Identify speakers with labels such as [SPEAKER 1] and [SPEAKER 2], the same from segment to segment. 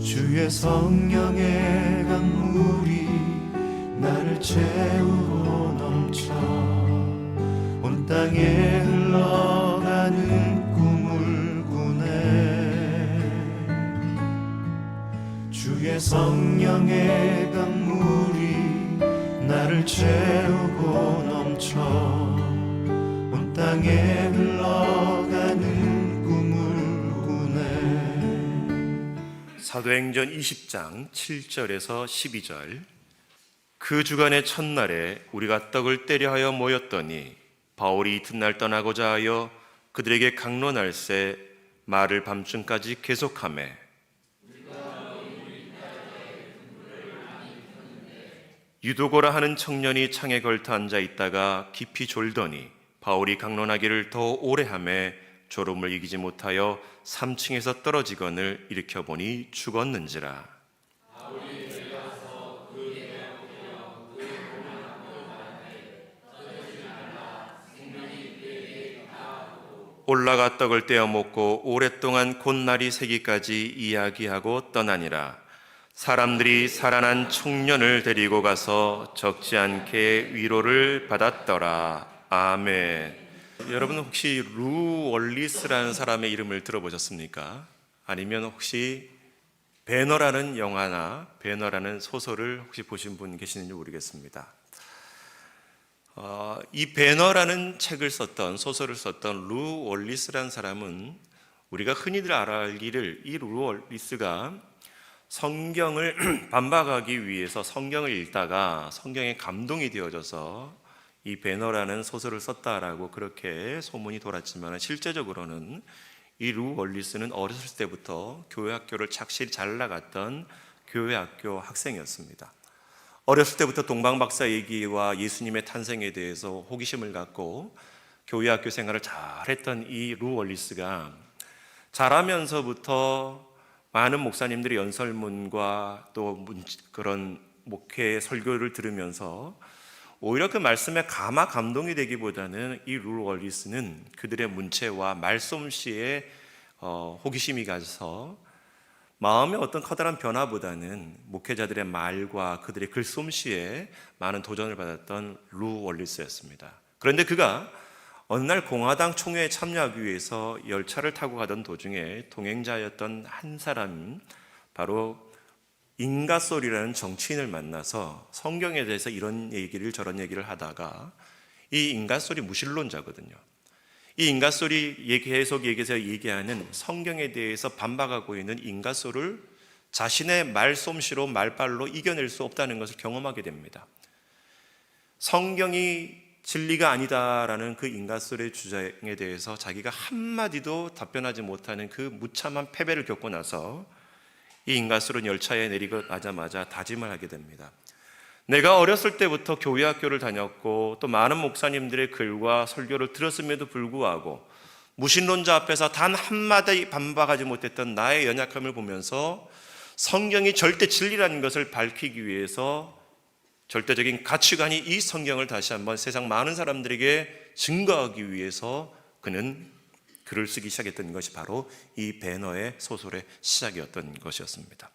[SPEAKER 1] 주의 성령의 강물이 나를 채우고 넘쳐 온 땅에 흘러가는 꿈을 꾸네. 주의 성령의 강물이 나를 채우고 넘쳐 온 땅에 흘러가는 꿈을 꾸네.
[SPEAKER 2] 사도행전 20장 7절에서 12절. 그 주간의 첫날에 우리가 떡을 떼려 하여 모였더니 바울이 이튿날 떠나고자 하여 그들에게 강론할세 말을 밤중까지 계속하매 유도고라 하는 청년이 창에 걸터 앉아 있다가 깊이 졸더니 바울이 강론하기를 더 오래 하매 졸음을 이기지 못하여 3층에서 떨어지거늘 일으켜 보니 죽었는지라. 올라가 떡을 떼어 먹고 오랫동안 곧날이 새기까지 이야기하고 떠나니라. 사람들이 살아난 청년을 데리고 가서 적지 않게 위로를 받았더라. 아멘. 여러분 혹시 루 월리스라는 사람의 이름을 들어보셨습니까? 아니면 혹시 배너라는 영화나 배너라는 소설을 혹시 보신 분 계시는지 모르겠습니다. 이 배너라는 책을 썼던, 소설을 썼던 루 월리스라는 사람은 우리가 흔히들 알기를 이 루 월리스가 성경을 반박하기 위해서 성경을 읽다가 성경에 감동이 되어져서 이 배너라는 소설을 썼다라고 그렇게 소문이 돌았지만 실제적으로는 이 루 월리스는 어렸을 때부터 교회 학교를 착실히 잘 나갔던 교회 학교 학생이었습니다. 어렸을 때부터 동방박사 얘기와 예수님의 탄생에 대해서 호기심을 갖고 교회 학교 생활을 잘했던 이 루 월리스가 자라면서부터 많은 목사님들의 연설문과 또 그런 목회 설교를 들으면서 오히려 그 말씀에 감동이 되기보다는 이 루 월리스는 그들의 문체와 말솜씨에 호기심이 가서 마음의 어떤 커다란 변화보다는 목회자들의 말과 그들의 글솜씨에 많은 도전을 받았던 루 월리스였습니다. 그런데 그가 어느 날 공화당 총회에 참여하기 위해서 열차를 타고 가던 도중에 동행자였던 한 사람, 바로 인가솔이라는 정치인을 만나서 성경에 대해서 이런 얘기를 저런 얘기를 하다가, 이 인가솔이 무신론자거든요. 이 인가솔이 계속 얘기하는 성경에 대해서 반박하고 있는 인가솔을 자신의 말솜씨로 말발로 이겨낼 수 없다는 것을 경험하게 됩니다. 성경이 진리가 아니다라는 그 인가솔의 주장에 대해서 자기가 한마디도 답변하지 못하는 그 무참한 패배를 겪고 나서 이 인가솔은 열차에 내리고 나자마자 다짐을 하게 됩니다. 내가 어렸을 때부터 교회 학교를 다녔고 또 많은 목사님들의 글과 설교를 들었음에도 불구하고 무신론자 앞에서 단 한마디 반박하지 못했던 나의 연약함을 보면서 성경이 절대 진리라는 것을 밝히기 위해서 절대적인 가치관이 이 성경을 다시 한번 세상 많은 사람들에게 증거하기 위해서 그는 글을 쓰기 시작했던 것이 바로 이 배너의 소설의 시작이었던 것이었습니다.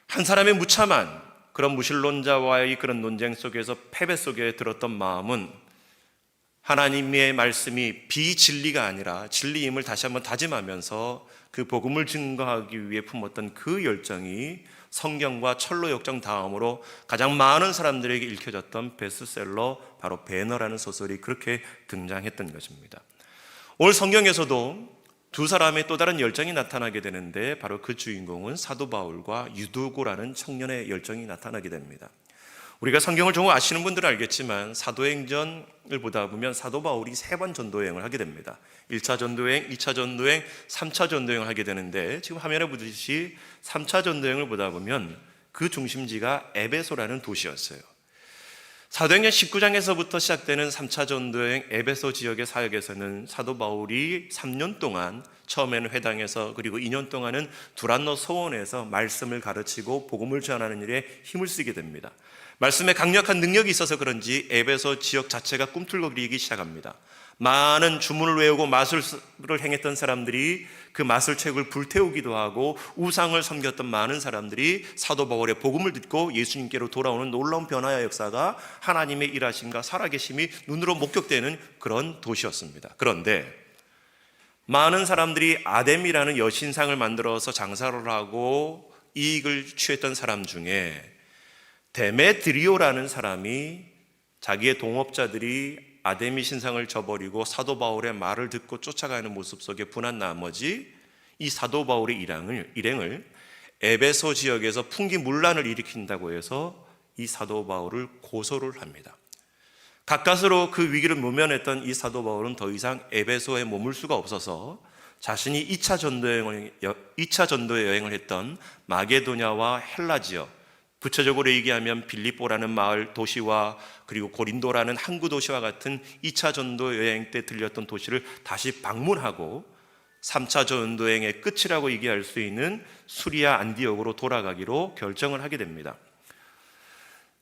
[SPEAKER 2] 한 사람의 무참한 그런 무신론자와의 그런 논쟁 속에서 패배 속에 들었던 마음은 하나님의 말씀이 비진리가 아니라 진리임을 다시 한번 다짐하면서 그 복음을 증거하기 위해 품었던 그 열정이 성경과 철로 역정 다음으로 가장 많은 사람들에게 읽혀졌던 베스트셀러, 바로 배너라는 소설이 그렇게 등장했던 것입니다. 오늘 성경에서도 두 사람의 또 다른 열정이 나타나게 되는데 바로 그 주인공은 사도 바울과 유도고라는 청년의 열정이 나타나게 됩니다. 우리가 성경을 좀 아시는 분들은 알겠지만 사도행전을 보다 보면 사도 바울이 3번 전도여행을 하게 됩니다. 1차 전도여행, 2차 전도여행, 3차 전도여행을 하게 되는데 지금 화면에 보듯이 3차 전도여행을 보다 보면 그 중심지가 에베소라는 도시였어요. 사도행전 19장에서부터 시작되는 3차 전도여행 에베소 지역의 사역에서는 사도 바울이 3년 동안 처음에는 회당에서 그리고 2년 동안은 두란노 소원에서 말씀을 가르치고 복음을 전하는 일에 힘을 쓰게 됩니다. 말씀에 강력한 능력이 있어서 그런지 에베소 지역 자체가 꿈틀거리기 시작합니다. 많은 주문을 외우고 마술을 행했던 사람들이 그 마술책을 불태우기도 하고 우상을 섬겼던 많은 사람들이 사도 바울의 복음을 듣고 예수님께로 돌아오는 놀라운 변화의 역사가 하나님의 일하심과 살아계심이 눈으로 목격되는 그런 도시였습니다. 그런데 많은 사람들이 아뎀이라는 여신상을 만들어서 장사를 하고 이익을 취했던 사람 중에 데메드리오라는 사람이 자기의 동업자들이 아데미 신상을 저버리고 사도 바울의 말을 듣고 쫓아가는 모습 속에 분한 나머지 이 사도 바울의 일행을 에베소 지역에서 풍기문란을 일으킨다고 해서 이 사도 바울을 고소를 합니다. 가까스로 그 위기를 모면했던 이 사도 바울은 더 이상 에베소에 머물 수가 없어서 자신이 2차 전도 여행을 했던 마게도냐와 헬라 지역, 구체적으로 얘기하면 빌립보라는 마을 도시와 그리고 고린도라는 항구 도시와 같은 2차 전도 여행 때 들렸던 도시를 다시 방문하고 3차 전도 여행의 끝이라고 얘기할 수 있는 수리아 안디옥으로 돌아가기로 결정을 하게 됩니다.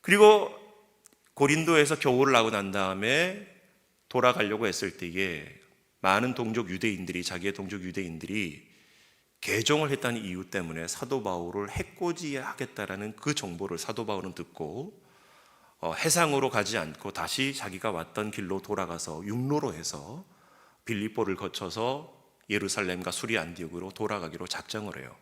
[SPEAKER 2] 그리고 고린도에서 겨울을 나고 난 다음에 돌아가려고 했을 때에 많은 자기의 동족 유대인들이 개종을 했다는 이유 때문에 사도 바울을 해코지하겠다라는 그 정보를 사도 바울은 듣고 해상으로 가지 않고 다시 자기가 왔던 길로 돌아가서 육로로 해서 빌립보를 거쳐서 예루살렘과 수리 안디옥으로 돌아가기로 작정을 해요.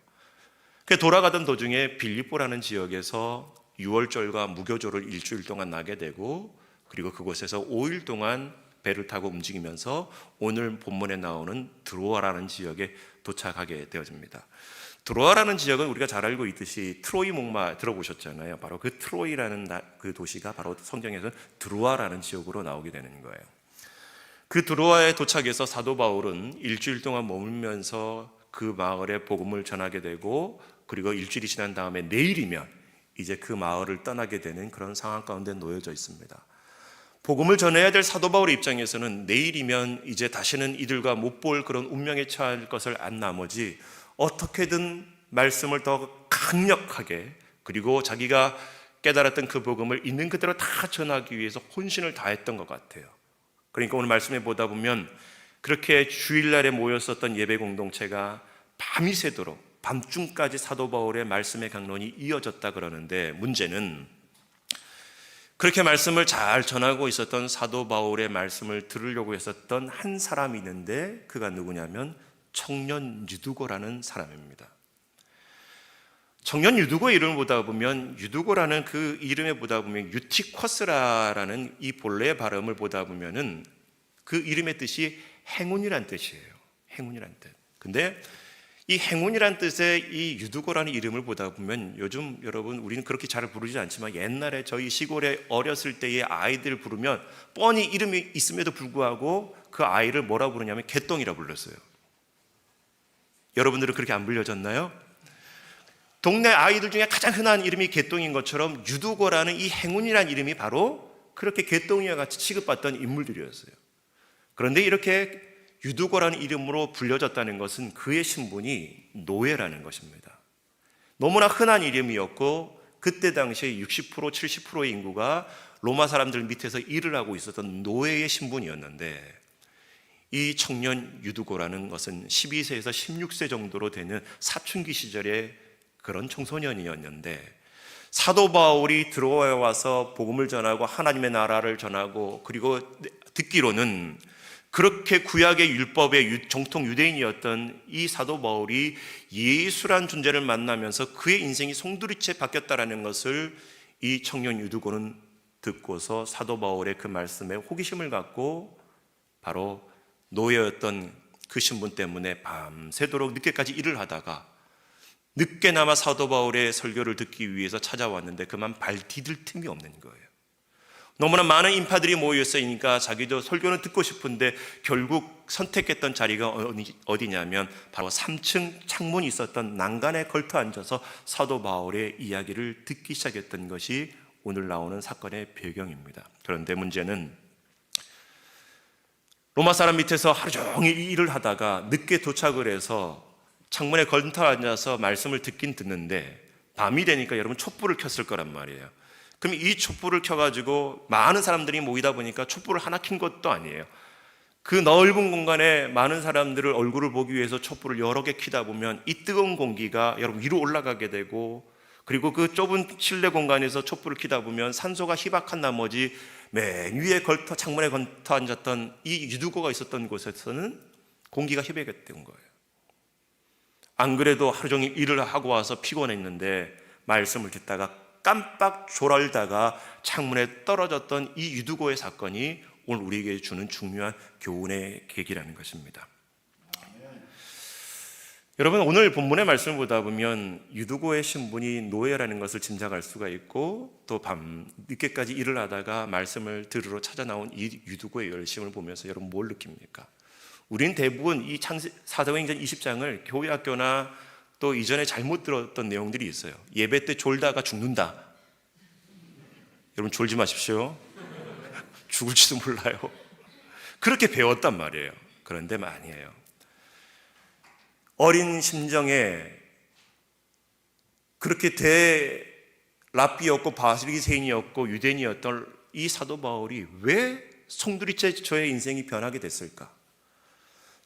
[SPEAKER 2] 그 돌아가던 도중에 빌립보라는 지역에서 유월절과 무교절을 일주일 동안 나게 되고 그리고 그곳에서 5일 동안 배를 타고 움직이면서 오늘 본문에 나오는 드로아라는 지역에 도착하게 되어집니다. 드로아라는 지역은 우리가 잘 알고 있듯이 트로이 목마 들어보셨잖아요. 바로 그 트로이라는 그 도시가 바로 성경에서는 드로아라는 지역으로 나오게 되는 거예요. 그 드로아에 도착해서 사도 바울은 일주일 동안 머물면서 그 마을에 복음을 전하게 되고 그리고 일주일이 지난 다음에 내일이면 이제 그 마을을 떠나게 되는 그런 상황 가운데 놓여져 있습니다. 복음을 전해야 될 사도 바울의 입장에서는 내일이면 이제 다시는 이들과 못 볼 그런 운명에 처할 것을 안 나머지 어떻게든 말씀을 더 강력하게 그리고 자기가 깨달았던 그 복음을 있는 그대로 다 전하기 위해서 혼신을 다했던 것 같아요. 그러니까 오늘 말씀에 보다 보면 그렇게 주일날에 모였었던 예배 공동체가 밤이 새도록 밤중까지 사도 바울의 말씀의 강론이 이어졌다 그러는데 문제는 그렇게 말씀을 잘 전하고 있었던 사도 바울의 말씀을 들으려고 했었던 한 사람이 있는데 그가 누구냐면 청년 유두고라는 사람입니다. 청년 유두고의 이름을 보다 보면 유두고라는 그 이름에 보다 보면 유티쿼스라라는 이 본래의 발음을 보다 보면은 그 이름의 뜻이 행운이란 뜻이에요. 행운이란 뜻. 근데 이 행운이란 뜻의 이 유두고라는 이름을 보다 보면 요즘 여러분 우리는 그렇게 잘 부르지 않지만 옛날에 저희 시골에 어렸을 때의 아이들 부르면 뻔히 이름이 있음에도 불구하고 그 아이를 뭐라 부르냐면 개똥이라 불렀어요. 여러분들은 그렇게 안 불려졌나요? 동네 아이들 중에 가장 흔한 이름이 개똥인 것처럼 유두고라는 이 행운이라는 이름이 바로 그렇게 개똥이와 같이 취급받던 인물들이었어요. 그런데 이렇게 유두고라는 이름으로 불려졌다는 것은 그의 신분이 노예라는 것입니다. 너무나 흔한 이름이었고 그때 당시에 60% 70%의 인구가 로마 사람들 밑에서 일을 하고 있었던 노예의 신분이었는데 이 청년 유두고라는 것은 12세에서 16세 정도로 되는 사춘기 시절의 그런 청소년이었는데 사도 바울이 드로아에 와서 복음을 전하고 하나님의 나라를 전하고 그리고 듣기로는 그렇게 구약의 율법의 정통 유대인이었던 이 사도 바울이 예수란 존재를 만나면서 그의 인생이 송두리째 바뀌었다라는 것을 이 청년 유두고는 듣고서 사도 바울의 그 말씀에 호기심을 갖고 바로 노예였던 그 신분 때문에 밤새도록 늦게까지 일을 하다가 늦게나마 사도 바울의 설교를 듣기 위해서 찾아왔는데 그만 발 디딜 틈이 없는 거예요. 너무나 많은 인파들이 모여 있으니까 자기도 설교는 듣고 싶은데 결국 선택했던 자리가 어디냐면 바로 3층 창문이 있었던 난간에 걸터 앉아서 사도 바울의 이야기를 듣기 시작했던 것이 오늘 나오는 사건의 배경입니다. 그런데 문제는 로마 사람 밑에서 하루 종일 일을 하다가 늦게 도착을 해서 창문에 걸터 앉아서 말씀을 듣긴 듣는데 밤이 되니까 여러분 촛불을 켰을 거란 말이에요. 그럼 이 촛불을 켜가지고 많은 사람들이 모이다 보니까 촛불을 하나 킨 것도 아니에요. 그 넓은 공간에 많은 사람들을 얼굴을 보기 위해서 촛불을 여러 개 켜다 보면 이 뜨거운 공기가 여러분 위로 올라가게 되고, 그리고 그 좁은 실내 공간에서 촛불을 켜다 보면 산소가 희박한 나머지 맨 위에 창문에 걸터 앉았던 이 유두고가 있었던 곳에서는 공기가 희박했던 거예요. 안 그래도 하루 종일 일을 하고 와서 피곤했는데 말씀을 듣다가 깜빡 졸알다가 창문에 떨어졌던 이 유두고의 사건이 오늘 우리에게 주는 중요한 교훈의 계기라는 것입니다. 여러분, 오늘 본문의 말씀을 보다 보면 유두고의 신분이 노예라는 것을 짐작할 수가 있고, 또 밤 늦게까지 일을 하다가 말씀을 들으러 찾아 나온 이 유두고의 열심을 보면서 여러분 뭘 느낍니까? 우리는 대부분 이 사도행전 20장을 교회 학교나 또 이전에 잘못 들었던 내용들이 있어요. 예배 때 졸다가 죽는다. 여러분 졸지 마십시오. 죽을지도 몰라요. 그렇게 배웠단 말이에요. 그런데 아니에요. 어린 심정에 그렇게 랍비였고 바리새인이었고 유대인이었던 이 사도 바울이 왜 송두리째 인생이 변하게 됐을까?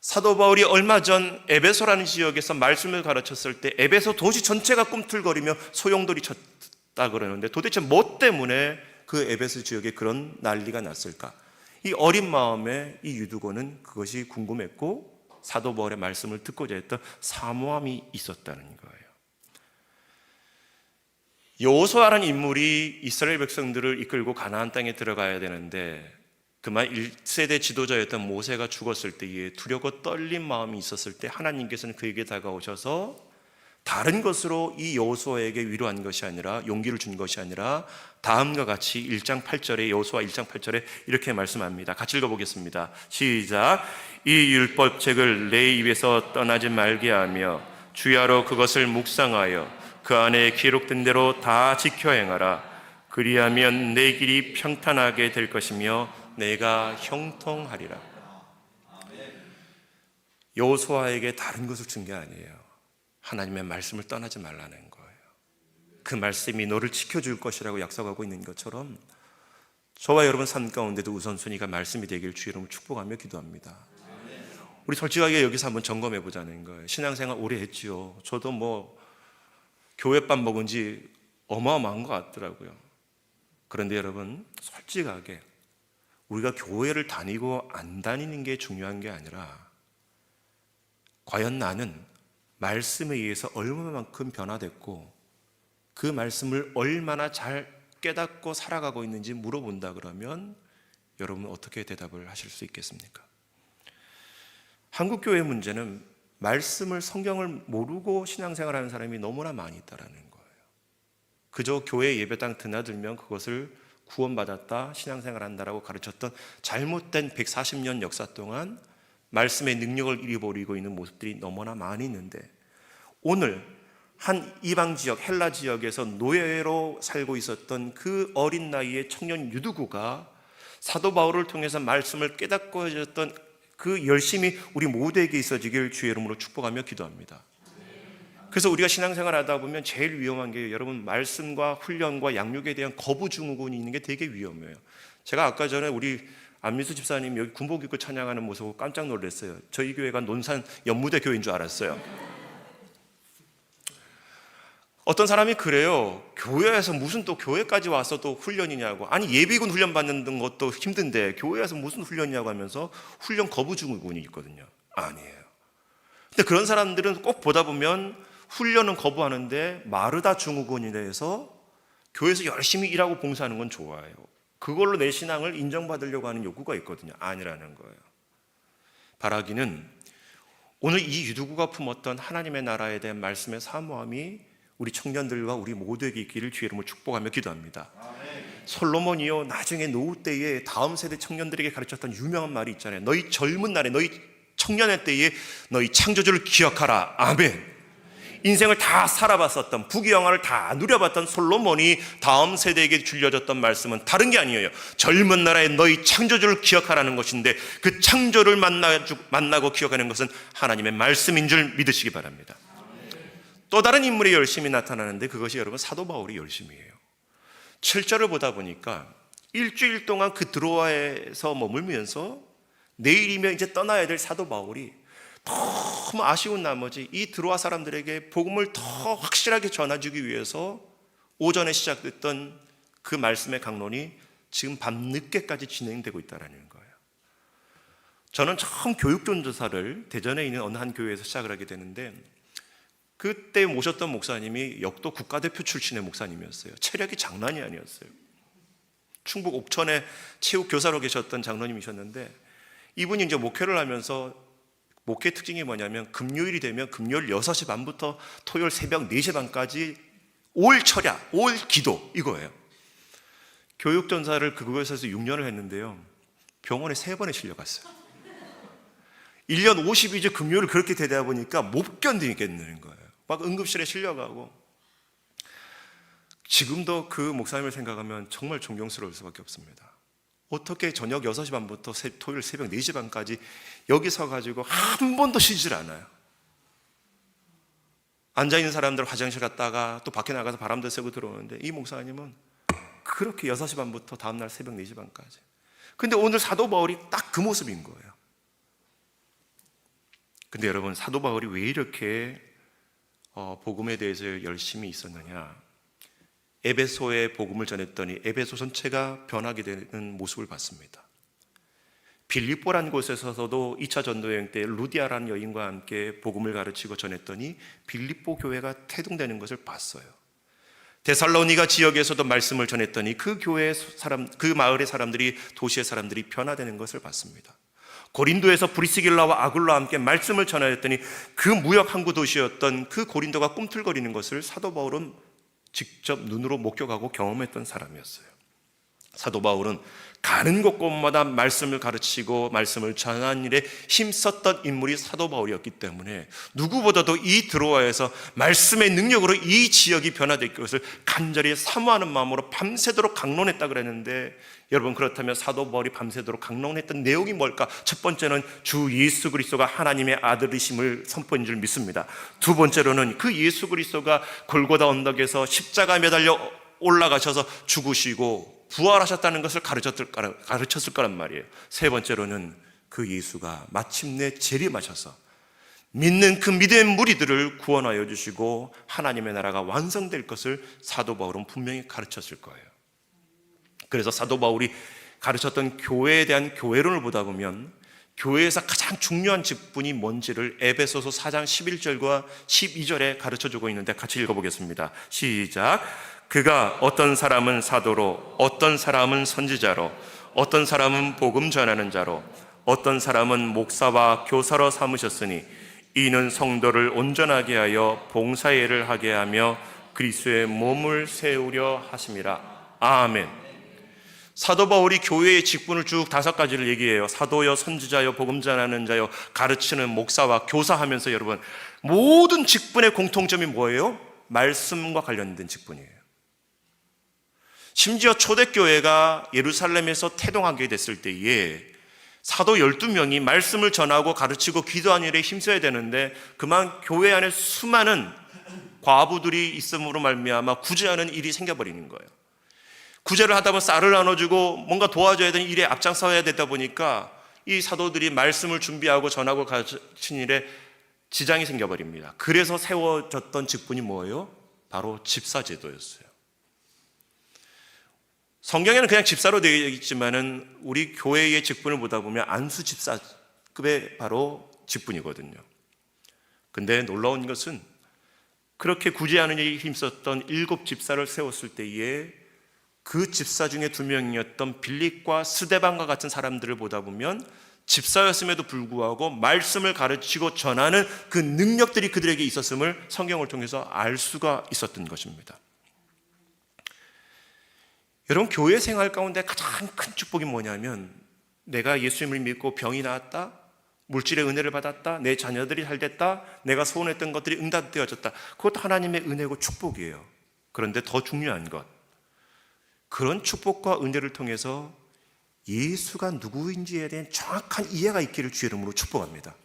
[SPEAKER 2] 사도 바울이 얼마 전 에베소라는 지역에서 말씀을 가르쳤을 때 에베소 도시 전체가 꿈틀거리며 소용돌이 쳤다 그러는데, 도대체 뭐 때문에 그 에베소 지역에 그런 난리가 났을까? 이 어린 마음에 이 유두고는 그것이 궁금했고 사도 바울의 말씀을 듣고자 했던 사모함이 있었다는 거예요. 여호수아라는 인물이 이스라엘 백성들을 이끌고 가나안 땅에 들어가야 되는데, 그만 1세대 지도자였던 모세가 죽었을 때에 두렵고 떨린 마음이 있었을 때 하나님께서는 그에게 다가오셔서 다른 것으로 이 여호수아에게 위로한 것이 아니라, 용기를 준 것이 아니라 다음과 같이 1장 8절에 여호수아 1장 8절에 이렇게 말씀합니다. 같이 읽어보겠습니다. 시작. 이 율법책을 내 입에서 떠나지 말게 하며 주야로 그것을 묵상하여 그 안에 기록된 대로 다 지켜 행하라. 그리하면 내 길이 평탄하게 될 것이며 내가 형통하리라. 여호수아에게 다른 것을 준 게 아니에요. 하나님의 말씀을 떠나지 말라는 거예요. 그 말씀이 너를 지켜줄 것이라고 약속하고 있는 것처럼 저와 여러분 삶 가운데도 우선순위가 말씀이 되길 주 이름으로 축복하며 기도합니다. 우리 솔직하게 여기서 한번 점검해 보자는 거예요. 신앙생활 오래 했지요. 저도 교회밥 먹은 지 어마어마한 것 같더라고요. 그런데 여러분 솔직하게 우리가 교회를 다니고 안 다니는 게 중요한 게 아니라, 과연 나는 말씀에 의해서 얼마만큼 변화됐고 그 말씀을 얼마나 잘 깨닫고 살아가고 있는지 물어본다 그러면 여러분은 어떻게 대답을 하실 수 있겠습니까? 한국 교회의 문제는 말씀을, 성경을 모르고 신앙생활하는 사람이 너무나 많이 있다라는 거예요. 그저 교회 예배당 드나들면 그것을 구원받았다, 신앙생활한다라고 가르쳤던 잘못된 140년 역사 동안 말씀의 능력을 잃어버리고 있는 모습들이 너무나 많이 있는데, 오늘 한 이방 지역, 헬라 지역에서 노예로 살고 있었던 그 어린 나이의 청년 유두구가 사도 바울을 통해서 말씀을 깨닫고 해줬던 그 열심이 우리 모두에게 있어지길 주의 이름으로 축복하며 기도합니다. 그래서 우리가 신앙생활 하다 보면 제일 위험한 게 여러분 말씀과 훈련과 양육에 대한 거부 증후군이 있는 게 되게 위험해요. 제가 아까 전에 우리 안민수 집사님 여기 군복 입고 찬양하는 모습 보고 깜짝 놀랐어요. 저희 교회가 논산 연무대 교회인 줄 알았어요. 어떤 사람이 그래요. 교회에서 무슨 또 교회까지 와서 또 훈련이냐고. 아니 예비군 훈련 받는 것도 힘든데 교회에서 무슨 훈련이냐고 하면서 훈련 거부 증후군이 있거든요. 아니에요. 근데 그런 사람들은 꼭 보다 보면 훈련은 거부하는데 마르다 증후군에 대해서 교회에서 열심히 일하고 봉사하는 건 좋아요. 그걸로 내 신앙을 인정받으려고 하는 욕구가 있거든요. 아니라는 거예요. 바라기는 오늘 이 유두구가 품었던 하나님의 나라에 대한 말씀의 사모함이 우리 청년들과 우리 모두에게 있기를 주의 이름으로 축복하며 기도합니다. 솔로몬이요 나중에 노후 때에 다음 세대 청년들에게 가르쳤던 유명한 말이 있잖아요. 너희 젊은 날에, 너희 청년의 때에 너희 창조주를 기억하라. 아멘. 인생을 다 살아봤었던, 부귀영화를 다 누려봤던 솔로몬이 다음 세대에게 들려줬던 말씀은 다른 게 아니에요. 젊은 나라에 너희 창조주를 기억하라는 것인데, 그 창조를 만나고 기억하는 것은 하나님의 말씀인 줄 믿으시기 바랍니다. 또 다른 인물의 열심이 나타나는데 그것이 여러분 사도 바울의 열심이에요. 7절을 보다 보니까 일주일 동안 그 드로아에서 머물면서 내일이면 이제 떠나야 될 사도 바울이 너무 아쉬운 나머지 이 드로아 사람들에게 복음을 더 확실하게 전해주기 위해서 오전에 시작됐던 그 말씀의 강론이 지금 밤늦게까지 진행되고 있다는 거예요. 저는 처음 교육전도사를 대전에 있는 어느 한 교회에서 시작을 하게 되는데, 그때 모셨던 목사님이 역도 국가대표 출신의 목사님이었어요. 체력이 장난이 아니었어요. 충북 옥천에 체육교사로 계셨던 장로님이셨는데, 이분이 이제 목회를 하면서 목회 특징이 뭐냐면 금요일이 되면 금요일 6시 반부터 토요일 새벽 4시 반까지 올 철야, 올 기도, 이거예요. 교육전사를 그곳에서 6년을 했는데요, 병원에 3번에 실려갔어요. 1년 52주 금요일 그렇게 되다 보니까 못 견디겠는 거예요. 막 응급실에 실려가고. 지금도 그 목사님을 생각하면 정말 존경스러울 수밖에 없습니다. 어떻게 저녁 6시 반부터 토요일 새벽 4시 반까지 여기 서가지고 한 번도 쉬질 않아요. 앉아있는 사람들 화장실 갔다가 또 밖에 나가서 바람도 쐬고 들어오는데, 이 목사님은 그렇게 6시 반부터 다음날 새벽 4시 반까지. 근데 오늘 사도 바울이 딱 그 모습인 거예요. 근데 여러분, 사도 바울이 왜 이렇게 복음에 대해서 열심히 있었느냐? 에베소에 복음을 전했더니 에베소 전체가 변하게 되는 모습을 봤습니다. 빌립보라는 곳에서도 2차 전도여행 때 루디아라는 여인과 함께 복음을 가르치고 전했더니 빌립보 교회가 태동되는 것을 봤어요. 데살로니가 지역에서도 말씀을 전했더니 그 교회 사람, 그 마을의 사람들이, 도시의 사람들이 변화되는 것을 봤습니다. 고린도에서 브리스길라와 아굴라와 함께 말씀을 전하였더니 그 무역 항구 도시였던 그 고린도가 꿈틀거리는 것을 사도 바울은 직접 눈으로 목격하고 경험했던 사람이었어요. 사도 바울은 가는 곳곳마다 말씀을 가르치고 말씀을 전하는 일에 힘썼던 인물이 사도 바울이었기 때문에 누구보다도 이 드로아에서 말씀의 능력으로 이 지역이 변화될 것을 간절히 사모하는 마음으로 밤새도록 강론했다 그랬는데, 여러분, 그렇다면 사도 바울이 밤새도록 강론했던 내용이 뭘까? 첫 번째는 주 예수 그리스도가 하나님의 아들이심을 선포한 줄 믿습니다. 두 번째로는 그 예수 그리스도가 골고다 언덕에서 십자가에 매달려 올라가셔서 죽으시고 부활하셨다는 것을 가르쳤을 거란 말이에요. 세 번째로는 그 예수가 마침내 재림하셔서 믿는 그 믿음의 무리들을 구원하여 주시고 하나님의 나라가 완성될 것을 사도 바울은 분명히 가르쳤을 거예요. 그래서 사도 바울이 가르쳤던 교회에 대한 교회론을 보다 보면 교회에서 가장 중요한 직분이 뭔지를 에베소서 4장 11절과 12절에 가르쳐주고 있는데 같이 읽어보겠습니다. 시작. 그가 어떤 사람은 사도로, 어떤 사람은 선지자로, 어떤 사람은 복음 전하는 자로, 어떤 사람은 목사와 교사로 삼으셨으니 이는 성도를 온전하게 하여 봉사일을 하게 하며 그리스도의 몸을 세우려 하심이라. 아멘. 사도 바울이 교회의 직분을 쭉 5가지를 얘기해요. 사도요, 선지자요, 복음 전하는 자요, 가르치는 목사와 교사하면서 여러분, 모든 직분의 공통점이 뭐예요? 말씀과 관련된 직분이에요. 심지어 초대교회가 예루살렘에서 태동하게 됐을 때에 사도 12명이 말씀을 전하고 가르치고 기도하는 일에 힘써야 되는데, 그만 교회 안에 수많은 과부들이 있음으로 말미암아 구제하는 일이 생겨버리는 거예요. 구제를 하다 보면 쌀을 나눠주고 뭔가 도와줘야 되는 일에 앞장서야 되다 보니까 이 사도들이 말씀을 준비하고 전하고 가르치는 일에 지장이 생겨버립니다. 그래서 세워졌던 직분이 뭐예요? 바로 집사제도였어요. 성경에는 그냥 집사로 되어 있지만은 우리 교회의 직분을 보다 보면 안수 집사급의 바로 직분이거든요. 근데 놀라운 것은 그렇게 구제하는 일에 힘썼던 7 집사를 세웠을 때에 그 집사 중에 2명이었던 빌립과 스데반과 같은 사람들을 보다 보면 집사였음에도 불구하고 말씀을 가르치고 전하는 그 능력들이 그들에게 있었음을 성경을 통해서 알 수가 있었던 것입니다. 여러분, 교회 생활 가운데 가장 큰 축복이 뭐냐면, 내가 예수님을 믿고 병이 나았다, 물질의 은혜를 받았다, 내 자녀들이 잘됐다, 내가 소원했던 것들이 응답되어졌다. 그것도 하나님의 은혜고 축복이에요. 그런데 더 중요한 것, 그런 축복과 은혜를 통해서 예수가 누구인지에 대한 정확한 이해가 있기를 주의 이름으로 축복합니다.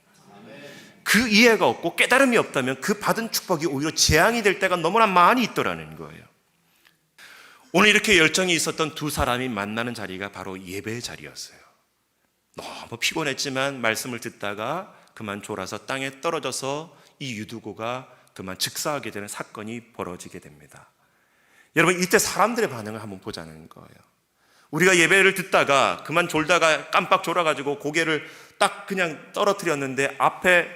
[SPEAKER 2] 그 이해가 없고 깨달음이 없다면 그 받은 축복이 오히려 재앙이 될 때가 너무나 많이 있더라는 거예요. 오늘 이렇게 열정이 있었던 두 사람이 만나는 자리가 바로 예배의 자리였어요. 너무 피곤했지만 말씀을 듣다가 그만 졸아서 땅에 떨어져서 이 유두고가 그만 즉사하게 되는 사건이 벌어지게 됩니다. 여러분, 이때 사람들의 반응을 한번 보자는 거예요. 우리가 예배를 듣다가 그만 졸다가 깜빡 졸아가지고 고개를 딱 그냥 떨어뜨렸는데 앞에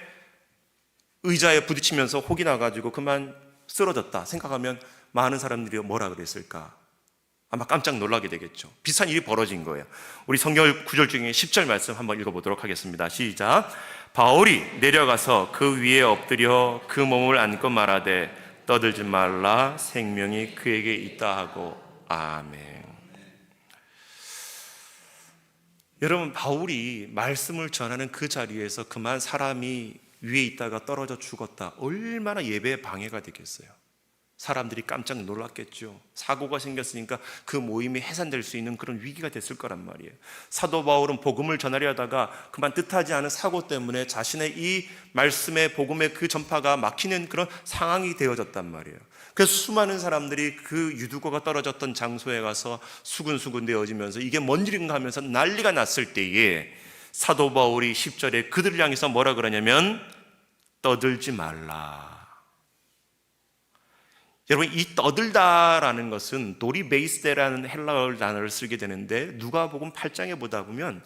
[SPEAKER 2] 의자에 부딪히면서 혹이 나가지고 그만 쓰러졌다 생각하면 많은 사람들이 뭐라 그랬을까? 아마 깜짝 놀라게 되겠죠. 비슷한 일이 벌어진 거예요. 우리 성경 구절 중에 10절 말씀 한번 읽어보도록 하겠습니다. 시작. 바울이 내려가서 그 위에 엎드려 그 몸을 안고 말하되 떠들지 말라, 생명이 그에게 있다 하고. 아멘. 여러분, 바울이 말씀을 전하는 그 자리에서 그만 사람이 위에 있다가 떨어져 죽었다, 얼마나 예배에 방해가 되겠어요. 사람들이 깜짝 놀랐겠죠. 사고가 생겼으니까 그 모임이 해산될 수 있는 그런 위기가 됐을 거란 말이에요. 사도 바울은 복음을 전하려 하다가 그만 뜻하지 않은 사고 때문에 자신의 이 말씀의 복음의 그 전파가 막히는 그런 상황이 되어졌단 말이에요. 그래서 수많은 사람들이 그 유두고가 떨어졌던 장소에 가서 수군수군 되어지면서 이게 뭔 일인가 하면서 난리가 났을 때에 사도 바울이 10절에 그들을 향해서 뭐라 그러냐면 떠들지 말라. 여러분, 이 떠들다라는 것은 도리베이스데라는 헬라어 단어를 쓰게 되는데 누가복음 8장에 보다 보면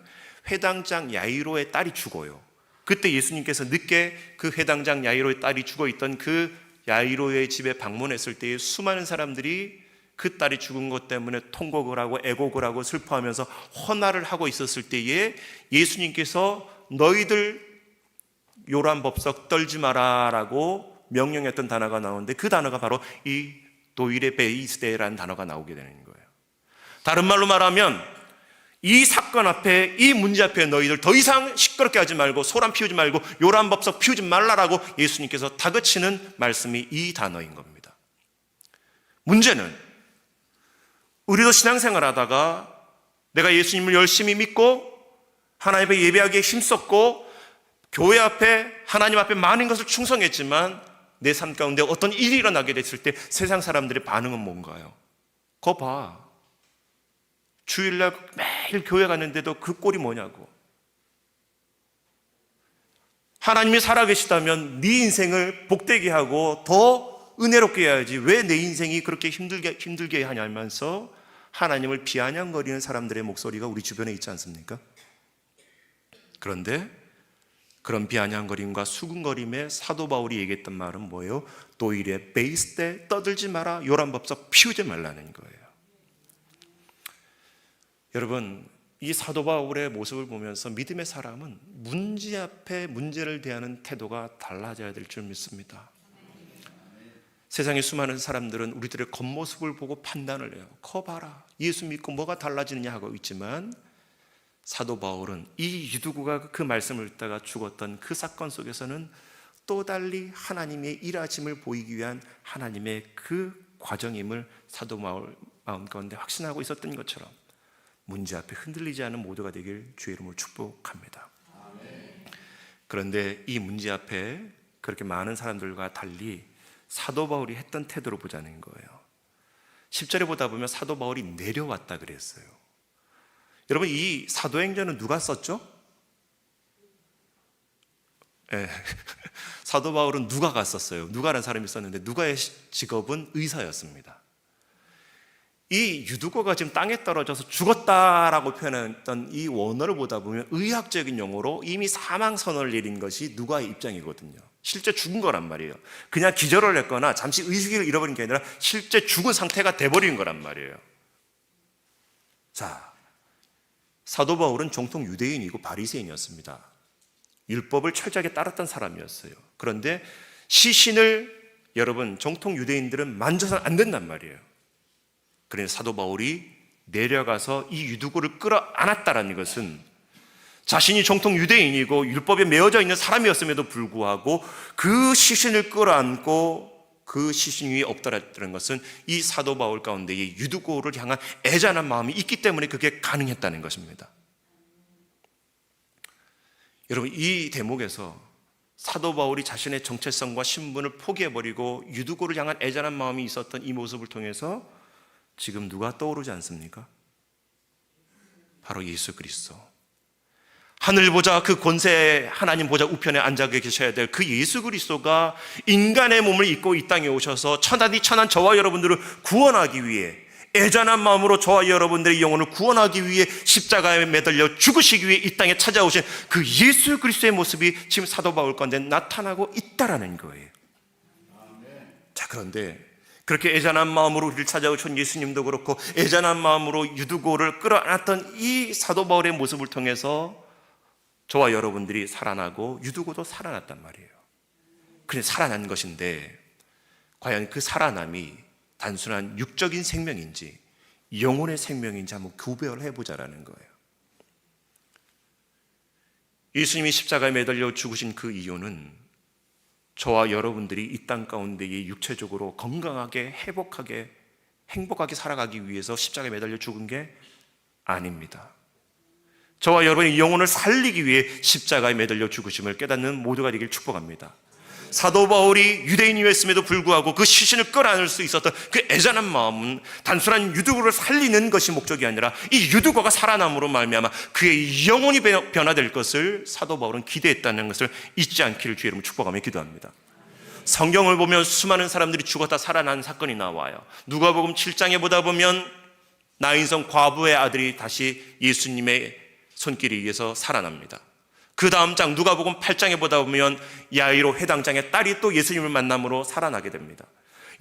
[SPEAKER 2] 회당장 야이로의 딸이 죽어요. 그때 예수님께서 늦게 그 회당장 야이로의 딸이 죽어있던 그 야이로의 집에 방문했을 때에 수많은 사람들이 그 딸이 죽은 것 때문에 통곡을 하고 애곡을 하고 슬퍼하면서 헌화를 하고 있었을 때에 예수님께서 너희들 요란법석 떨지 마라 라고 명령했던 단어가 나오는데 그 단어가 바로 이 도일의 베이스데라는 단어가 나오게 되는 거예요. 다른 말로 말하면 이 사건 앞에, 이 문제 앞에 너희들 더 이상 시끄럽게 하지 말고 소란 피우지 말고 요란법석 피우지 말라라고 예수님께서 다그치는 말씀이 이 단어인 겁니다. 문제는 우리도 신앙생활 하다가 내가 예수님을 열심히 믿고 하나님 앞에 예배하기에 힘썼고 교회 앞에 하나님 앞에 많은 것을 충성했지만 내 삶 가운데 어떤 일이 일어나게 됐을 때 세상 사람들의 반응은 뭔가요? 거 봐, 주일날 매일 교회 갔는데도 그 꼴이 뭐냐고. 하나님이 살아계시다면 네 인생을 복되게 하고 더 은혜롭게 해야지 왜 내 인생이 그렇게 힘들게 하냐면서 하나님을 비아냥거리는 사람들의 목소리가 우리 주변에 있지 않습니까? 그런데 그런 비아냥거림과 수군거림에 사도 바울이 얘기했던 말은 뭐예요? 도일의 베이스데 떠들지 마라, 요란법석 피우지 말라는 거예요. 여러분, 이 사도 바울의 모습을 보면서 믿음의 사람은 문제 앞에 문제를 대하는 태도가 달라져야 될 줄 믿습니다. 세상의 수많은 사람들은 우리들의 겉모습을 보고 판단을 해요. 거 봐라, 예수 믿고 뭐가 달라지느냐 하고 있지만 사도 바울은 이 유두고가 그 말씀을 듣다가 죽었던 그 사건 속에서는 또 달리 하나님의 일하심을 보이기 위한 하나님의 그 과정임을 사도 바울 마음 가운데 확신하고 있었던 것처럼 문제 앞에 흔들리지 않은 모두가 되길 주의 이름으로 축복합니다. 그런데 이 문제 앞에 그렇게 많은 사람들과 달리 사도 바울이 했던 태도를 보자는 거예요. 10절에 보다 보면 사도 바울이 내려왔다 그랬어요. 여러분, 이 사도행전은 누가 썼죠? 네. 사도 바울은 누가가 썼어요. 누가라는 사람이 썼는데 누가의 직업은 의사였습니다. 이 유두고가 지금 땅에 떨어져서 죽었다라고 표현했던 이 원어를 보다 보면 의학적인 용어로 이미 사망 선언을 내린 것이 누가의 입장이거든요. 실제 죽은 거란 말이에요. 그냥 기절을 했거나 잠시 의식을 잃어버린 게 아니라 실제 죽은 상태가 돼버린 거란 말이에요. 자, 사도 바울은 정통 유대인이고 바리새인이었습니다. 율법을 철저하게 따랐던 사람이었어요. 그런데 시신을 여러분 정통 유대인들은 만져서는 안 된단 말이에요. 그래서 사도 바울이 내려가서 이 유두고를 끌어안았다라는 것은 자신이 정통 유대인이고 율법에 매어져 있는 사람이었음에도 불구하고 그 시신을 끌어안고 그 시신 위에 엎드렸다는 것은 이 사도 바울 가운데에 유두고를 향한 애잔한 마음이 있기 때문에 그게 가능했다는 것입니다. 여러분, 이 대목에서 사도 바울이 자신의 정체성과 신분을 포기해버리고 유두고를 향한 애잔한 마음이 있었던 이 모습을 통해서 지금 누가 떠오르지 않습니까? 바로 예수 그리스도. 하늘 보좌 그 권세 하나님 보좌 우편에 앉아 계셔야 될 그 예수 그리스도가 인간의 몸을 입고 이 땅에 오셔서 천하디 천한 저와 여러분들을 구원하기 위해 애잔한 마음으로 저와 여러분들의 영혼을 구원하기 위해 십자가에 매달려 죽으시기 위해 이 땅에 찾아오신 그 예수 그리스도의 모습이 지금 사도 바울 가운데 나타나고 있다라는 거예요. 자, 그런데 그렇게 애잔한 마음으로 우리를 찾아오신 예수님도 그렇고 애잔한 마음으로 유두고를 끌어안았던 이 사도 바울의 모습을 통해서 저와 여러분들이 살아나고 유두고도 살아났단 말이에요. 그래 살아난 것인데 과연 그 살아남이 단순한 육적인 생명인지 영혼의 생명인지 한번 구별을 해보자라는 거예요. 예수님이 십자가에 매달려 죽으신 그 이유는 저와 여러분들이 이 땅 가운데에 육체적으로 건강하게 회복하게 행복하게 살아가기 위해서 십자가에 매달려 죽은 게 아닙니다. 저와 여러분의 영혼을 살리기 위해 십자가에 매달려 죽으심을 깨닫는 모두가 되길 축복합니다. 사도 바울이 유대인이었음에도 불구하고 그 시신을 끌어안을 수 있었던 그 애잔한 마음은 단순한 유두고를 살리는 것이 목적이 아니라 이 유두고가 살아남으로 말미암아 그의 영혼이 변화될 것을 사도 바울은 기대했다는 것을 잊지 않기를 주의 이름으로 축복하며 기도합니다. 성경을 보면 수많은 사람들이 죽었다 살아난 사건이 나와요. 누가복음 7장에 보다 보면 나인성 과부의 아들이 다시 예수님의 손길에 의해서 살아납니다. 그 다음 장 누가복음 8장에 보다 보면 야이로 회당장의 딸이 또 예수님을 만남으로 살아나게 됩니다.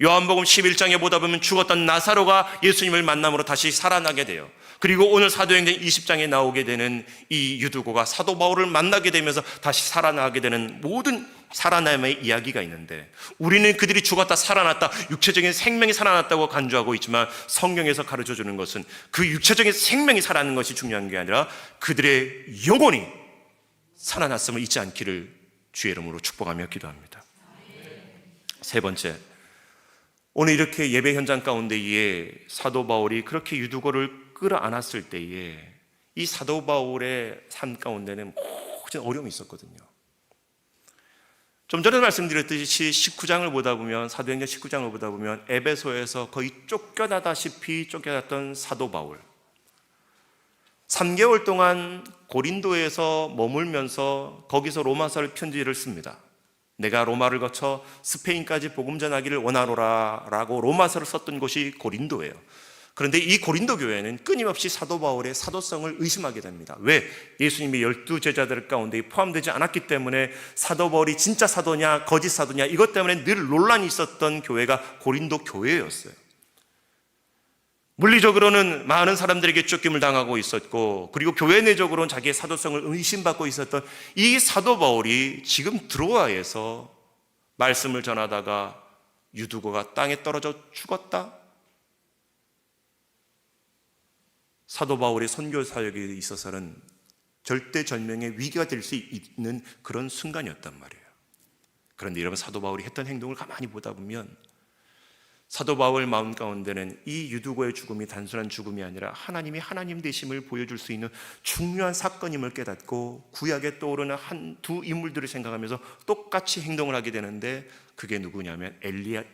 [SPEAKER 2] 요한복음 11장에 보다 보면 죽었던 나사로가 예수님을 만남으로 다시 살아나게 돼요. 그리고 오늘 사도행전 20장에 나오게 되는 이 유두고가 사도 바울을 만나게 되면서 다시 살아나게 되는 모든 살아남의 이야기가 있는데 우리는 그들이 죽었다 살아났다 육체적인 생명이 살아났다고 간주하고 있지만 성경에서 가르쳐주는 것은 그 육체적인 생명이 살아나는 것이 중요한 게 아니라 그들의 영혼이 살아났음을 잊지 않기를 주의 이름으로 축복하며 기도합니다. 세 번째, 오늘 이렇게 예배 현장 가운데에 사도 바울이 그렇게 유두고를 끌어안았을 때에 이 사도 바울의 삶 가운데는 모든 어려움이 있었거든요. 좀 전에 말씀드렸듯이 19장을 보다 보면 사도행전 19장을 보다 보면 에베소에서 거의 쫓겨나다시피 쫓겨났던 사도 바울 3개월 동안 고린도에서 머물면서 거기서 로마서를 편지를 씁니다. 내가 로마를 거쳐 스페인까지 복음 전하기를 원하노라 라고 로마서를 썼던 곳이 고린도예요. 그런데 이 고린도 교회는 끊임없이 사도 바울의 사도성을 의심하게 됩니다. 왜? 예수님의 12제자들 가운데 포함되지 않았기 때문에 사도 바울이 진짜 사도냐 거짓 사도냐 이것 때문에 늘 논란이 있었던 교회가 고린도 교회였어요. 물리적으로는 많은 사람들에게 쫓김을 당하고 있었고 그리고 교회 내적으로는 자기의 사도성을 의심받고 있었던 이 사도 바울이 지금 드로아에서 말씀을 전하다가 유두고가 땅에 떨어져 죽었다? 사도 바울의 선교 사역에 있어서는 절대절명의 위기가 될 수 있는 그런 순간이었단 말이에요. 그런데 여러분 사도 바울이 했던 행동을 가만히 보다 보면 사도 바울 마음 가운데는 이 유두고의 죽음이 단순한 죽음이 아니라 하나님이 하나님 되심을 보여줄 수 있는 중요한 사건임을 깨닫고 구약에 떠오르는 두 인물들을 생각하면서 똑같이 행동을 하게 되는데 그게 누구냐면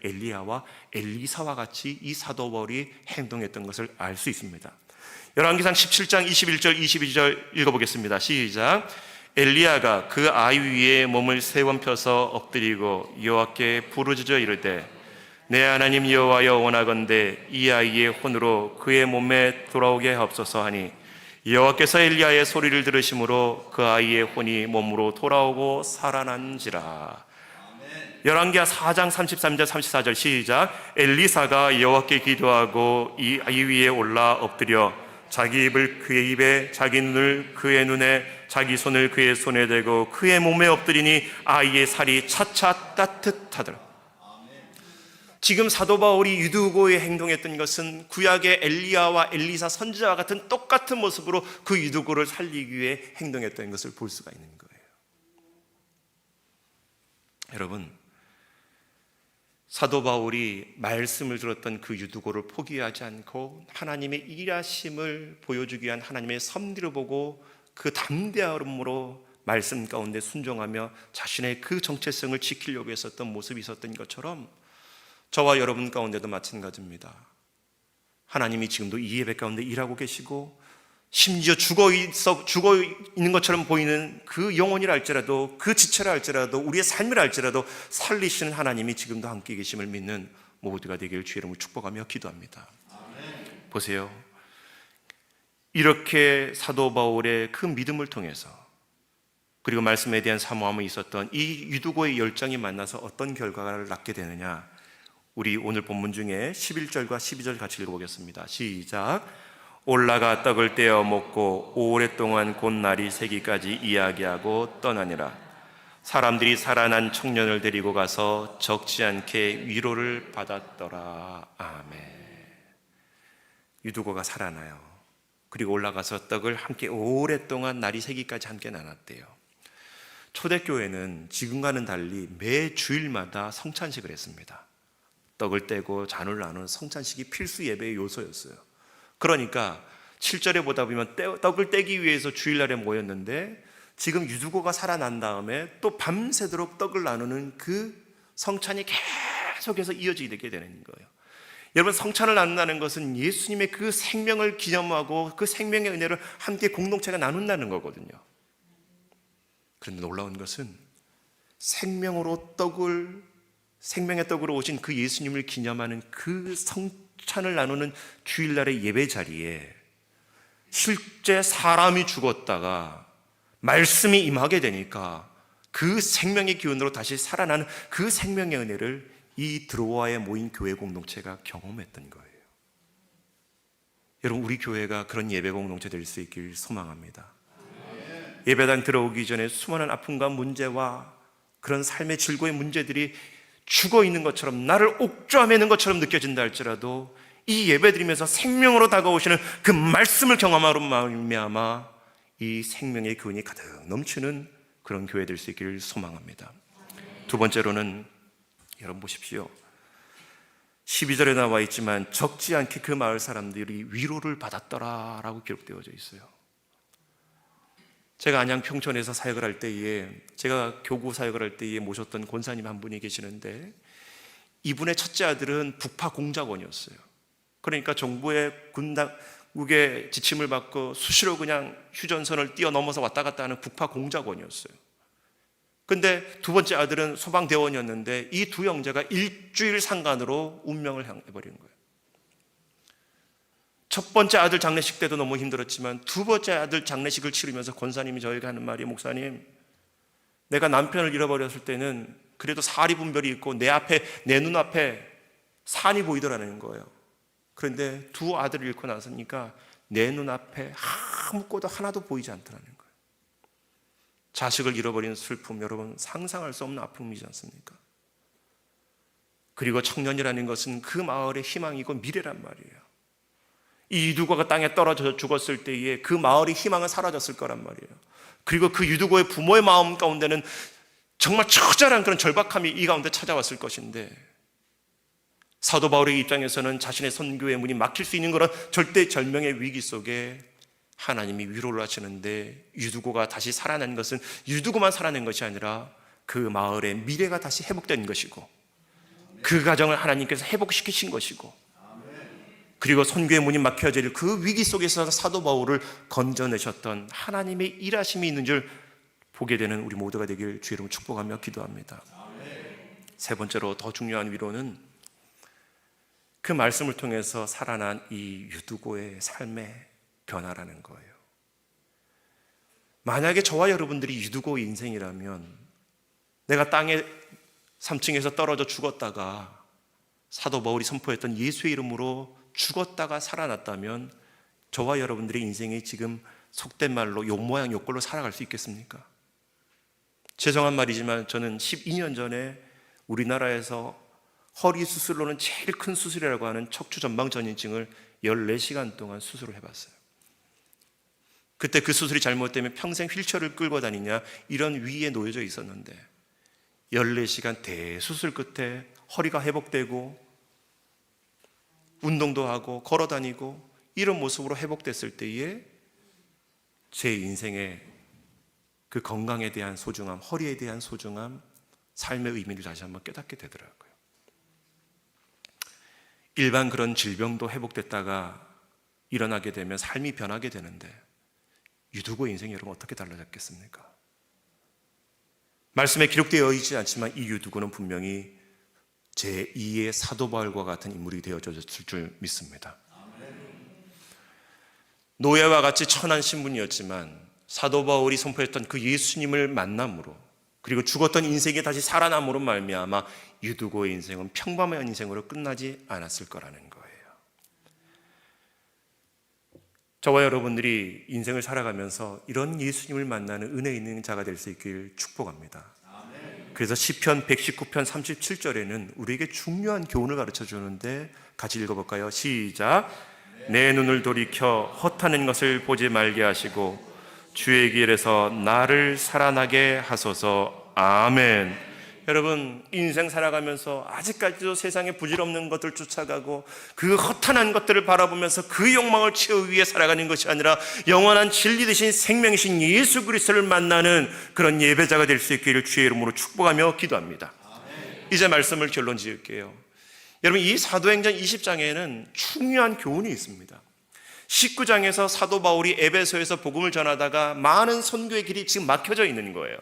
[SPEAKER 2] 엘리야와 엘리사와 같이 이 사도 바울이 행동했던 것을 알 수 있습니다. 열왕기상 17장 21절 22절 읽어보겠습니다. 시작. 엘리야가 그 아이 위에 몸을 3번 펴서 엎드리고 여호와께 부르짖어 이르되 내 하나님 여호와여 원하건대 이 아이의 혼으로 그의 몸에 돌아오게 하옵소서 하니 여호와께서 엘리야의 소리를 들으심으로 그 아이의 혼이 몸으로 돌아오고 살아난지라. 열왕기하 4장 33절 34절 시작. 엘리사가 여호와께 기도하고 이 아이 위에 올라 엎드려 자기 입을 그의 입에 자기 눈을 그의 눈에 자기 손을 그의 손에 대고 그의 몸에 엎드리니 아이의 살이 차차 따뜻하더라. 지금 사도 바울이 유두고에 행동했던 것은 구약의 엘리야와 엘리사 선지자와 같은 똑같은 모습으로 그 유두고를 살리기 위해 행동했던 것을 볼 수가 있는 거예요. 여러분, 사도 바울이 말씀을 들었던 그 유두고를 포기하지 않고 하나님의 일하심을 보여주기 위한 하나님의 섭리를 보고 그 담대함으로 말씀 가운데 순종하며 자신의 그 정체성을 지키려고 했었던 모습이 있었던 것처럼 저와 여러분 가운데도 마찬가지입니다. 하나님이 지금도 이 예배 가운데 일하고 계시고 심지어 죽어 있는 것처럼 보이는 그 영혼이라 할지라도, 그 지체라 할지라도, 우리의 삶이라 할지라도 살리시는 하나님이 지금도 함께 계심을 믿는 모두가 되길 주의 이름으로 축복하며 기도합니다. 아멘. 보세요. 이렇게 사도 바울의 그 믿음을 통해서, 그리고 말씀에 대한 사모함이 있었던 이 유두고의 열정이 만나서 어떤 결과를 낳게 되느냐, 우리 오늘 본문 중에 11절과 12절 같이 읽어보겠습니다. 시작. 올라가 떡을 떼어 먹고 오랫동안 곧 날이 새기까지 이야기하고 떠나니라. 사람들이 살아난 청년을 데리고 가서 적지 않게 위로를 받았더라. 아멘. 유두고가 살아나요. 그리고 올라가서 떡을 함께 오랫동안 날이 새기까지 함께 나눴대요. 초대교회는 지금과는 달리 매 주일마다 성찬식을 했습니다. 떡을 떼고 잔을 나누는 성찬식이 필수 예배의 요소였어요. 그러니까 7절에 보다 보면 떡을 떼기 위해서 주일날에 모였는데, 지금 유두고가 살아난 다음에 또 밤새도록 떡을 나누는 그 성찬이 계속해서 이어지게 되는 거예요. 여러분, 성찬을 나눈다는 것은 예수님의 그 생명을 기념하고 그 생명의 은혜를 함께 공동체가 나눈다는 거거든요. 그런데 놀라운 것은 생명의 떡으로 오신 그 예수님을 기념하는 그 성찬을 나누는 주일날의 예배 자리에 실제 사람이 죽었다가 말씀이 임하게 되니까 그 생명의 기운으로 다시 살아나는 그 생명의 은혜를 이 드로아에 모인 교회 공동체가 경험했던 거예요. 여러분, 우리 교회가 그런 예배 공동체 될 수 있길 소망합니다. 예배당 들어오기 전에 수많은 아픔과 문제와 그런 삶의 질고의 문제들이 죽어 있는 것처럼, 나를 옥죄매는 것처럼 느껴진다 할지라도 이 예배 드리면서 생명으로 다가오시는 그 말씀을 경험하로 말미암아 이 생명의 기운이 가득 넘치는 그런 교회 될 수 있기를 소망합니다. 두 번째로는, 여러분 보십시오. 12절에 나와 있지만 적지 않게 그 마을 사람들이 위로를 받았더라라고 기록되어져 있어요. 제가 안양 평촌에서 사역을 할 때에, 제가 교구 사역을 할 때에 모셨던 권사님 한 분이 계시는데, 이분의 첫째 아들은 북파 공작원이었어요. 그러니까 정부의 군당국의 지침을 받고 수시로 그냥 휴전선을 뛰어넘어서 왔다 갔다 하는 북파 공작원이었어요. 근데 두 번째 아들은 소방대원이었는데 이 두 형제가 일주일 상간으로 운명을 향해버린 거예요. 첫 번째 아들 장례식 때도 너무 힘들었지만 두 번째 아들 장례식을 치르면서 권사님이 저에게 하는 말이, 목사님, 내가 남편을 잃어버렸을 때는 그래도 사리분별이 있고 내 눈앞에 산이 보이더라는 거예요. 그런데 두 아들을 잃고 나서니까 내 눈앞에 아무것도 하나도 보이지 않더라는 거예요. 자식을 잃어버린 슬픔, 여러분 상상할 수 없는 아픔이지 않습니까? 그리고 청년이라는 것은 그 마을의 희망이고 미래란 말이에요. 이 유두고가 땅에 떨어져 죽었을 때에 그 마을의 희망은 사라졌을 거란 말이에요. 그리고 그 유두고의 부모의 마음 가운데는 정말 처절한 그런 절박함이 이 가운데 찾아왔을 것인데, 사도 바울의 입장에서는 자신의 선교의 문이 막힐 수 있는 그런 절대절명의 위기 속에 하나님이 위로를 하시는데, 유두고가 다시 살아난 것은 유두고만 살아낸 것이 아니라 그 마을의 미래가 다시 회복된 것이고, 그 가정을 하나님께서 회복시키신 것이고, 그리고 선교의 문이 막혀질 그 위기 속에서 사도 바울을 건져내셨던 하나님의 일하심이 있는 줄 보게 되는 우리 모두가 되길 주의 이름으로 축복하며 기도합니다. 세 번째로, 더 중요한 위로는 그 말씀을 통해서 살아난 이 유두고의 삶의 변화라는 거예요. 만약에 저와 여러분들이 유두고의 인생이라면, 내가 땅에 3층에서 떨어져 죽었다가 사도 바울이 선포했던 예수의 이름으로 죽었다가 살아났다면, 저와 여러분들의 인생이 지금 속된 말로 욕모양 욕골로 살아갈 수 있겠습니까? 죄송한 말이지만 저는 12년 전에 우리나라에서 허리 수술로는 제일 큰 수술이라고 하는 척추 전방 전이증을 14시간 동안 수술을 해봤어요. 그때 그 수술이 잘못되면 평생 휠체어를 끌고 다니냐 이런 위기에 놓여져 있었는데, 14시간 대수술 끝에 허리가 회복되고 운동도 하고 걸어 다니고 이런 모습으로 회복됐을 때에 제 인생의 그 건강에 대한 소중함, 허리에 대한 소중함, 삶의 의미를 다시 한번 깨닫게 되더라고요. 일반 그런 질병도 회복됐다가 일어나게 되면 삶이 변하게 되는데, 유두고의 인생이 여러분 어떻게 달라졌겠습니까? 말씀에 기록되어 있지 않지만 이 유두고는 분명히 제2의 사도 바울과 같은 인물이 되어졌을 줄 믿습니다. 노예와 같이 천한 신분이었지만 사도 바울이 선포했던 그 예수님을 만남으로, 그리고 죽었던 인생이 다시 살아남으로 말미암아 유두고의 인생은 평범한 인생으로 끝나지 않았을 거라는 거예요. 저와 여러분들이 인생을 살아가면서 이런 예수님을 만나는 은혜 있는 자가 될 수 있길 축복합니다. 그래서 시편 119편 37절에는 우리에게 중요한 교훈을 가르쳐 주는데 같이 읽어볼까요? 시작. 내 눈을 돌이켜 헛하는 것을 보지 말게 하시고 주의 길에서 나를 살아나게 하소서. 아멘. 여러분, 인생 살아가면서 아직까지도 세상에 부질없는 것들 쫓아가고 그 허탄한 것들을 바라보면서 그 욕망을 채우기 위해 살아가는 것이 아니라 영원한 진리 되신 생명이신 예수 그리스도를 만나는 그런 예배자가 될 수 있기를 주의 이름으로 축복하며 기도합니다. 이제 말씀을 결론 지을게요. 여러분, 이 사도행전 20장에는 중요한 교훈이 있습니다. 19장에서 사도 바울이 에베소에서 복음을 전하다가 많은 선교의 길이 지금 막혀져 있는 거예요.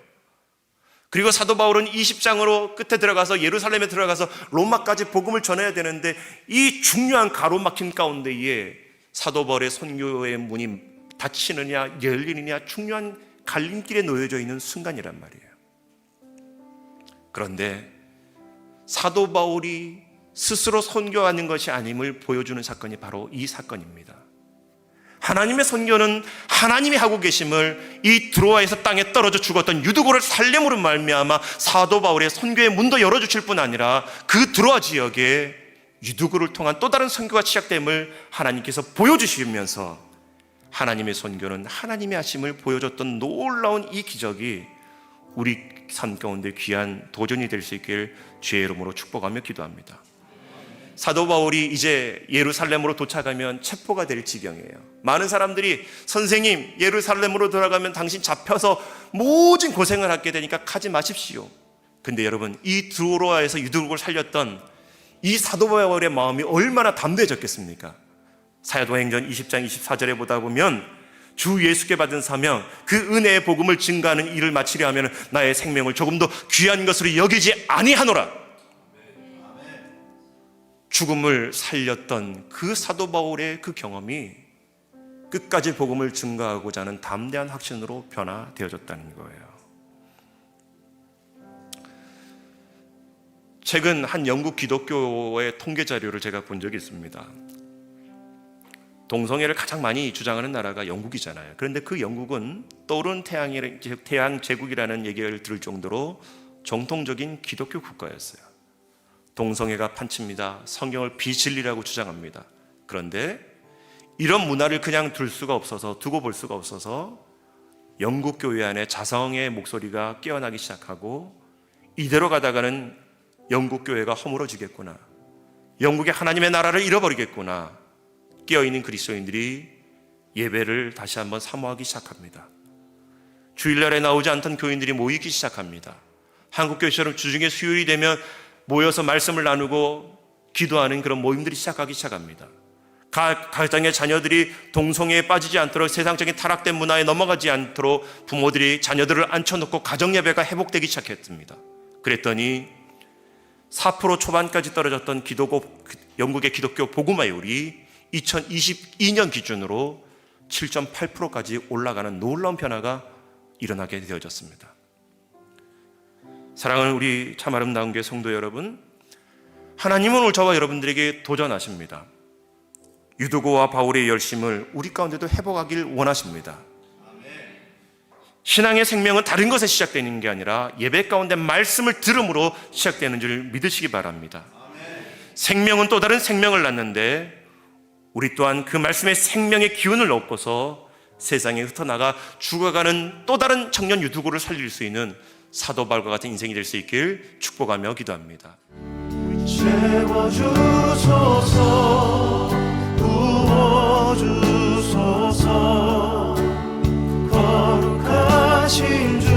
[SPEAKER 2] 그리고 사도 바울은 20장으로 끝에 들어가서 예루살렘에 들어가서 로마까지 복음을 전해야 되는데 이 중요한 가로막힘 가운데에 사도 바울의 선교의 문이 닫히느냐 열리느냐 중요한 갈림길에 놓여져 있는 순간이란 말이에요. 그런데 사도 바울이 스스로 선교하는 것이 아님을 보여주는 사건이 바로 이 사건입니다. 하나님의 선교는 하나님이 하고 계심을 이 드로아에서 땅에 떨어져 죽었던 유두고를 살렘으로 말미암아 사도 바울의 선교의 문도 열어주실 뿐 아니라 그 드로아 지역에 유두고를 통한 또 다른 선교가 시작됨을 하나님께서 보여주시면서 하나님의 선교는 하나님이 하심을 보여줬던 놀라운 이 기적이 우리 삶 가운데 귀한 도전이 될 수 있길 주의 이름으로 축복하며 기도합니다. 사도 바울이 이제 예루살렘으로 도착하면 체포가 될 지경이에요. 많은 사람들이 선생님 예루살렘으로 돌아가면 당신 잡혀서 모진 고생을 하게 되니까 가지 마십시오. 근데 여러분, 이 드로아에서 유두고를 살렸던 이 사도 바울의 마음이 얼마나 담대해졌겠습니까? 사도행전 20장 24절에 보다 보면 주 예수께 받은 사명, 그 은혜의 복음을 증거하는 일을 마치려 하면 나의 생명을 조금 더 귀한 것으로 여기지 아니하노라. 죽음을 살렸던 그 사도 바울의 그 경험이 끝까지 복음을 증거하고자 하는 담대한 확신으로 변화되어졌다는 거예요. 최근 한 영국 기독교의 통계 자료를 제가 본 적이 있습니다. 동성애를 가장 많이 주장하는 나라가 영국이잖아요. 그런데 그 영국은 떠오르는 태양 제국이라는 얘기를 들을 정도로 정통적인 기독교 국가였어요. 동성애가 판칩니다. 성경을 비진리라고 주장합니다. 그런데 이런 문화를 그냥 두고 볼 수가 없어서 영국 교회 안에 자성의 목소리가 깨어나기 시작하고 이대로 가다가는 영국 교회가 허물어지겠구나, 영국의 하나님의 나라를 잃어버리겠구나, 깨어있는 그리스도인들이 예배를 다시 한번 사모하기 시작합니다. 주일날에 나오지 않던 교인들이 모이기 시작합니다. 한국교회처럼 주중에 수요일이 되면 모여서 말씀을 나누고 기도하는 그런 모임들이 시작합니다. 가정의 자녀들이 동성애에 빠지지 않도록, 세상적인 타락된 문화에 넘어가지 않도록 부모들이 자녀들을 앉혀놓고 가정예배가 회복되기 시작했습니다. 그랬더니 4% 초반까지 떨어졌던 영국의 기독교 복음화율이 2022년 기준으로 7.8%까지 올라가는 놀라운 변화가 일어나게 되어졌습니다. 사랑하는 우리 참 아름다운 교회 성도 여러분, 하나님은 오늘 저와 여러분들에게 도전하십니다. 유두고와 바울의 열심을 우리 가운데도 회복하길 원하십니다. 신앙의 생명은 다른 것에 시작되는 게 아니라 예배 가운데 말씀을 들음으로 시작되는 줄 믿으시기 바랍니다. 생명은 또 다른 생명을 낳는데 우리 또한 그 말씀의 생명의 기운을 얻고서 세상에 흩어나가 죽어가는 또 다른 청년 유두고를 살릴 수 있는 사도 바울과 같은 인생이 될 수 있길 축복하며 기도합니다.
[SPEAKER 1] 채워주소서, 부어주소서, 거룩하신 주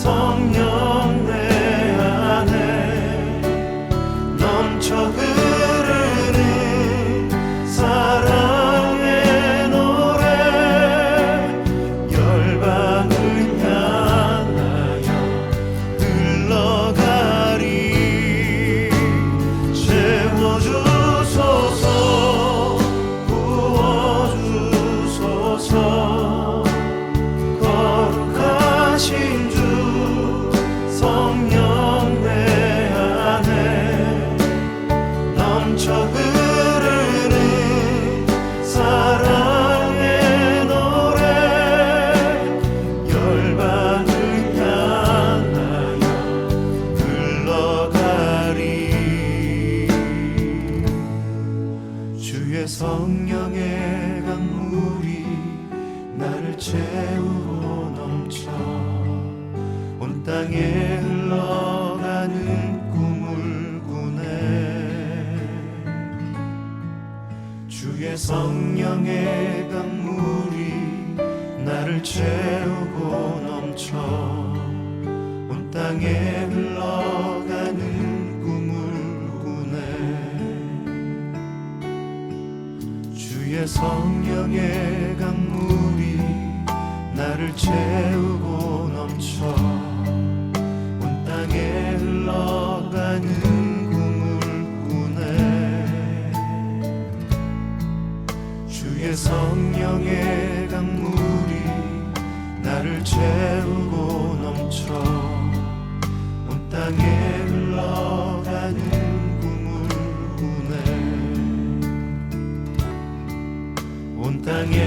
[SPEAKER 1] 성령 내 안에 넘쳐 흐르는 사랑의 노래 넘쳐 흐르는 사랑의 노래 열방을 향하여 흘러가리. 주의 성령의 강물이 나를 채우고 넘쳐 온 땅에 흘러가는 꿈을 꾸네. 주의 성령의 강물이 나를 채우고 넘쳐 온 땅에 흘러가는 꿈을 꾸네. 주의 성령의 강물이 나를 채우고 넘쳐 온 땅에 흘러가는 꿈을 꾸네. 주의 성령의 강물이 나를 채우고 넘쳐 온 땅에 흘러가는 꿈을 꾸네. 온 땅에